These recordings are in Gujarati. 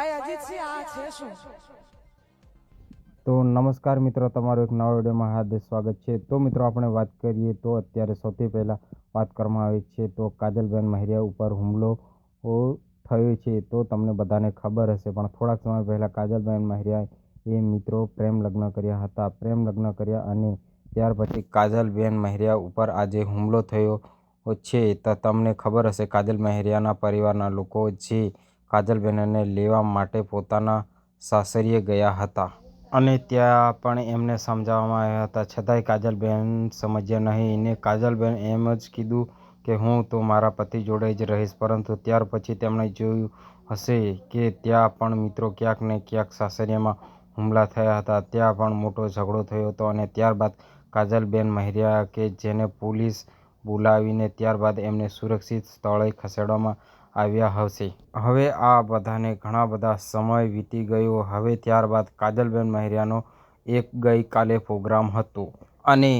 ભાઈ અજીતસિંહ આ છે શું? તો નમસ્કાર મિત્રો, તમારું એક નવા વિડીયોમાં હાર્દિક સ્વાગત છે। તો મિત્રો આપણે વાત કરીએ તો અત્યારે સૌથી પહેલાં વાત કરવામાં આવી છે તો કાજલબેન મહેરિયા ઉપર હુમલો થયો છે। તો તમને બધાને ખબર હશે, પણ થોડાક સમય પહેલાં કાજલબેન મહેરિયા એ મિત્રો પ્રેમ લગ્ન કર્યા હતા। પ્રેમ લગ્ન કર્યા અને ત્યાર પછી કાજલબેન મહેરિયા ઉપર આજે હુમલો થયો છે। તો તમને ખબર હશે, કાજલ મહેરિયાના પરિવારના લોકો જે કાજલબેનને લેવા માટે પોતાના સાસરીએ ગયા હતા અને ત્યાં પણ એમને સમજાવવામાં આવ્યા હતા, છતાંય કાજલબેન સમજ્યા નહીં ને કાજલબેન એમ જ કીધું કે હું તો મારા પતિ જોડે જ રહીશ। પરંતુ ત્યાર પછી તેમણે જોયું હશે કે ત્યાં પણ મિત્રો ક્યાંક ને ક્યાંક સાસરીમાં હુમલા થયા હતા, ત્યાં પણ મોટો ઝઘડો થયો હતો અને ત્યારબાદ કાજલબેન મહેરિયા કે જેને પોલીસ બોલાવીને ત્યારબાદ એમને સુરક્ષિત સ્થળે ખસેડવામાં આવ્યા હશે। હવે આ બધાને ઘણા બધા સમય વીતી ગયો। હવે ત્યારબાદ કાજલબેન મહેરિયાનો એક ગઈકાલે પ્રોગ્રામ હતો અને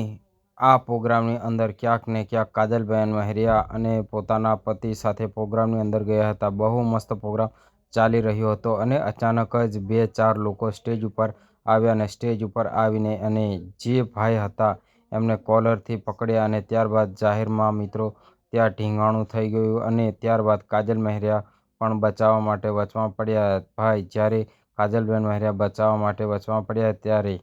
આ પ્રોગ્રામની અંદર ક્યાંક ને ક્યાંક કાજલબેન મહેરિયા અને પોતાના પતિ સાથે પ્રોગ્રામની અંદર ગયા હતા। બહુ મસ્ત પ્રોગ્રામ ચાલી રહ્યો હતો અને અચાનક જ 2-4 લોકો સ્ટેજ ઉપર આવ્યા અને સ્ટેજ ઉપર આવીને અને જે ભાઈ હતા એમને કોલરથી પકડ્યા અને ત્યારબાદ જાહેરમાં મિત્રો ત્યાં ઢીંગાણું થઈ ગયું અને ત્યારબાદ કાજલ મહેરિયા પણ બચાવવા માટે વચમાં પડ્યા। ભાઈ જ્યારે કાજલબેન મહેરિયા બચાવવા માટે વચમાં પડ્યા ત્યારે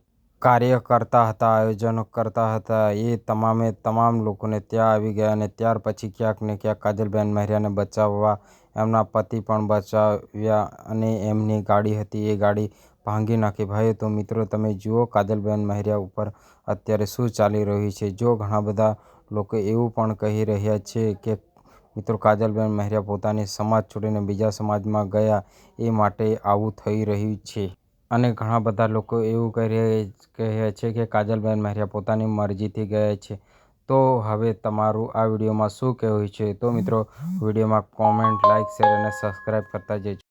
કાર્ય કરતા હતા, આયોજનો કરતા હતા, એ તમામે તમામ લોકોને ત્યાં આવી ગયા અને ત્યાર પછી ક્યાંક ને ક્યાંક કાજલબેન મહેરિયાને બચાવવા એમના પતિ પણ બચાવ્યા અને એમની ગાડી હતી એ ગાડી ભાંગી નાખી। ભાઈઓ તો મિત્રો તમે જુઓ કાજલબેન મહેરિયા ઉપર અત્યારે શું ચાલી રહ્યું છે। જો ઘણા બધા લોકો એવું પણ કહી રહ્યા છે કે મિત્રો કાજલબેન મહેરિયા પોતાની સમાજ છોડીને બીજા સમાજમાં ગયા એ માટે આવું થઈ રહ્યું છે અને ઘણા બધા લોકો એવું કહી રહ્યા છે કે કાજલબેન મહેરિયા પોતાની મરજીથી ગયા છે। તો હવે તમારું આ વિડીયોમાં શું કહેવું છે? તો મિત્રો વિડીયોમાં કોમેન્ટ, લાઇક, શેર અને સબસ્ક્રાઈબ કરતા જજો।